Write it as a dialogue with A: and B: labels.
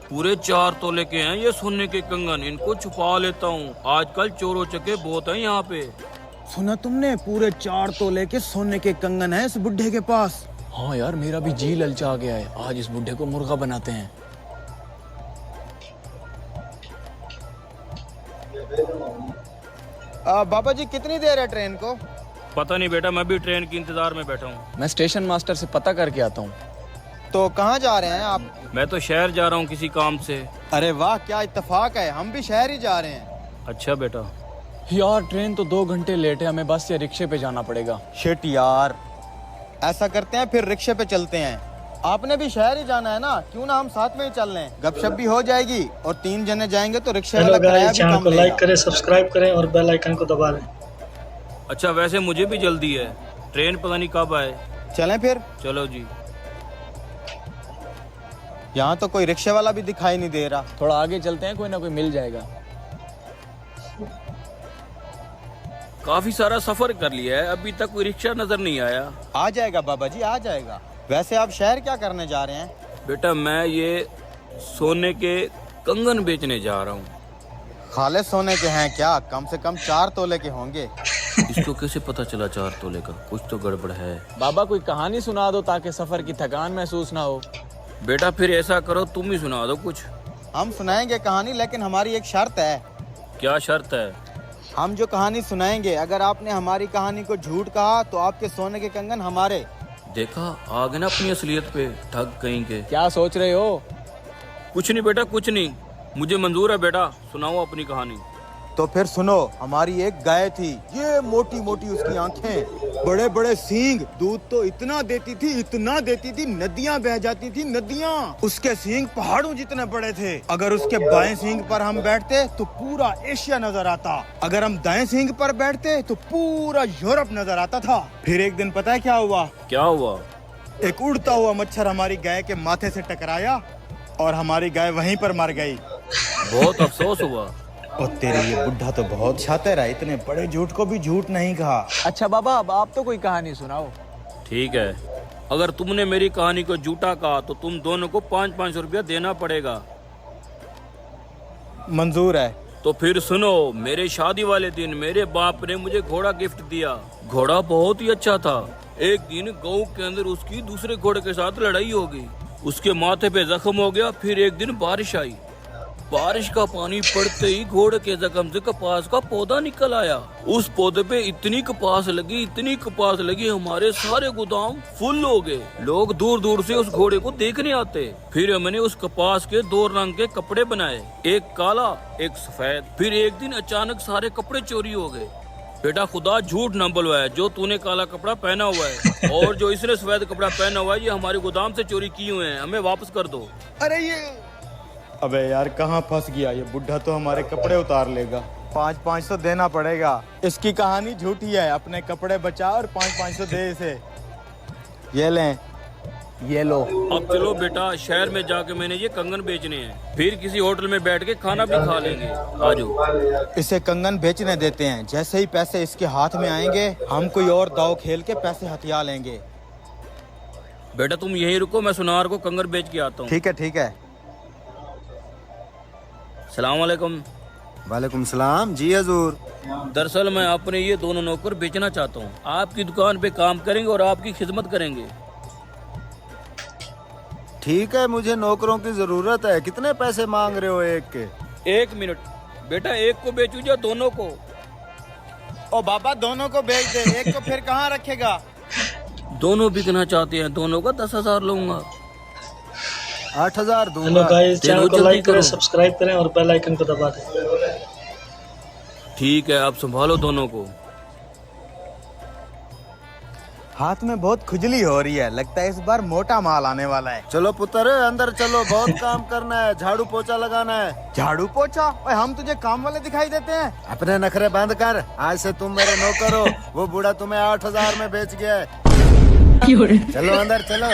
A: पूरे 4 तोले के हैं ये सोने के कंगन, इनको छुपा लेता हूँ। आजकल चोरों चके बहुत हैं यहाँ पे।
B: सुना तुमने, पूरे 4 तोले के सोने के कंगन है इस बुढ़े के पास।
C: हाँ यार, मेरा भी जी ललचा गया है। आज इस बुढ़े को मुर्गा बनाते हैं।
B: बाबा जी कितनी देर है ट्रेन को?
A: पता नहीं बेटा, मैं भी ट्रेन के इंतजार में बैठा हूँ।
C: मैं स्टेशन मास्टर से पता करके आता हूँ।
B: तो कहाँ जा रहे हैं आप?
A: मैं तो शहर जा रहा हूँ किसी काम से।
B: अरे वाह, क्या इत्तेफाक है, हम भी शहर ही जा रहे हैं।
A: अच्छा बेटा।
C: यार ट्रेन तो 2 घंटे लेट है, हमें बस या रिक्शे पे जाना पड़ेगा।
B: शिट यार, ऐसा करते हैं फिर रिक्शे पे चलते हैं। आपने भी शहर ही जाना है ना, क्यों ना हम साथ में ही चल लें, गपशप भी हो जाएगी और 3 जने जाएंगे तो रिक्शे वाला किराया भी
D: चैनल
B: कम
D: को
B: लेगा।
D: लाइक करें, सब्सक्राइब करें और बेल आइकन को दबा दें।
A: अच्छा वैसे मुझे भी जल्दी है, ट्रेन पता नहीं कब आए।
B: चलें फिर?
A: चलो जी।
B: यहाँ तो कोई रिक्शे वाला भी दिखाई नहीं दे रहा।
C: थोड़ा आगे चलते हैं, कोई ना कोई मिल जाएगा।
A: काफी सारा सफर कर लिया है, अभी तक कोई रिक्शा नजर नहीं आया।
B: आ जाएगा बाबा जी, आ जाएगा। वैसे आप शहर क्या करने जा रहे हैं?
A: बेटा मैं ये सोने के कंगन बेचने जा रहा हूँ।
B: खाले सोने के हैं क्या? कम से कम 4 तोले के होंगे।
A: इसको कैसे पता चला 4 तोले का? कुछ तो गड़बड़ है।
C: बाबा कोई कहानी सुना दो ताकि सफर की थकान महसूस ना हो।
A: बेटा फिर ऐसा करो, तुम ही सुना दो कुछ।
B: हम सुनाएंगे कहानी, लेकिन हमारी एक शर्त है।
A: क्या शर्त है?
B: हम जो कहानी सुनाएंगे, अगर आपने हमारी कहानी को झूठ कहा तो आपके सोने के कंगन हमारे।
A: देखा, आ गए ना अपनी असलियत पे, ठग कहीं के।
C: क्या सोच रहे हो?
A: कुछ नहीं बेटा, कुछ नहीं, मुझे मंजूर है। बेटा सुनाओ अपनी कहानी।
B: तो फिर सुनो, हमारी एक गाय थी, ये मोटी मोटी उसकी आंखें, बड़े बड़े सींग, दूध तो इतना देती थी, नदियां बह जाती थी, नदियां। उसके सींग पहाड़ों जितने बड़े थे। अगर उसके बाएं सींग पर हम बैठते तो पूरा एशिया नजर आता, अगर हम दाएं सींग पर बैठते तो पूरा यूरोप नजर आता था। फिर एक दिन पता है क्या हुआ?
A: क्या हुआ?
B: एक उड़ता हुआ मच्छर हमारी गाय के माथे से टकराया और हमारी गाय वहीं पर मर गई।
A: बहुत अफसोस हुआ।
B: और तेरे ये बुढ़ा तो बहुत शातिर है, इतने बड़े झूठ को भी झूठ नहीं कहा।
C: अच्छा बाबा, अब आप तो कोई कहानी सुनाओ।
A: ठीक है, अगर तुमने मेरी कहानी को झूठा कहा तो तुम दोनों को 5-5 रुपया देना पड़ेगा।
B: मंजूर है।
A: तो फिर सुनो, मेरे शादी वाले दिन मेरे बाप ने मुझे घोड़ा गिफ्ट दिया। घोड़ा बहुत ही अच्छा था। एक दिन गांव के अंदर उसकी दूसरे घोड़े के साथ लड़ाई हो गई, उसके माथे पे जख्म हो गया। फिर एक दिन बारिश आई, बारिश का पानी पड़ते ही घोड़े के जख्म से कपास का पौधा निकल आया। उस पौधे पे इतनी कपास लगी, हमारे सारे गोदाम फुल हो गए। लोग दूर दूर से उस घोड़े को देखने आते। फिर हमने उस कपास के 2 रंग के कपड़े बनाए, एक काला एक सफेद। फिर एक दिन अचानक सारे कपड़े चोरी हो गए। बेटा खुदा झूठ न बुलवाए, जो तूने काला कपड़ा पहना हुआ है और जो इसने सफेद कपड़ा पहना हुआ है, ये हमारे गोदाम से चोरी किए हुए हैं, हमें वापस कर दो।
B: अरे ये, अबे यार कहाँ फंस गया ये बुढ़ा, तो हमारे कपड़े उतार लेगा। 500 देना पड़ेगा। इसकी कहानी झूठी है, अपने कपड़े बचा और 500 दे इसे। ये लें।
C: ये लो।
A: अब चलो बेटा, शहर में जाके मैंने ये कंगन बेचने हैं, फिर किसी होटल में बैठ के खाना भी खा लेंगे। आजो।
B: इसे कंगन बेचने देते हैं, जैसे ही पैसे इसके हाथ में आएंगे हम कोई और दाव खेल के पैसे हथिया लेंगे।
A: बेटा तुम यहीं रुको, मैं सुनार को कंगन बेच के आता हूँ।
B: ठीक है ठीक है।
A: सलाम वालेकुम।
B: वालेकुम सलाम जी हजूर।
A: दरअसल मैं अपने ये दोनों नौकर बेचना चाहता हूँ, आपकी दुकान पे काम करेंगे और आपकी खिदमत करेंगे।
B: ठीक है, मुझे नौकरों की जरूरत है। कितने पैसे मांग रहे हो एक के?
A: 1 मिनट बेटा, एक को बेचू या दोनों को?
B: ओ बाबा, दोनों को बेच दे, एक को फिर कहाँ रखेगा?
A: दोनों बिकना चाहते हैं, दोनों का 10,000 लूंगा।
B: 8,000
D: हेलो
B: दूंगा।
D: गाइस, चैनल को
A: जल्दी
D: लाइक करें,
A: करो।
D: सब्सक्राइब करें और बेल आइकन को दबा दें।
A: ठीक है, आप संभालो दोनों को।
B: हाथ में बहुत खुजली हो रही है, लगता है इस बार मोटा माल आने वाला है। चलो पुत्र अंदर चलो, बहुत काम करना है, झाड़ू पोछा लगाना है। झाड़ू पोछा? ओए, हम तुझे काम वाले दिखाई देते हैं? अपने नखरे बंद कर, आज से तुम मेरे नौकर हो। वो बूढ़ा तुम्हें 8,000 में बेच गया है। चलो अंदर चलो।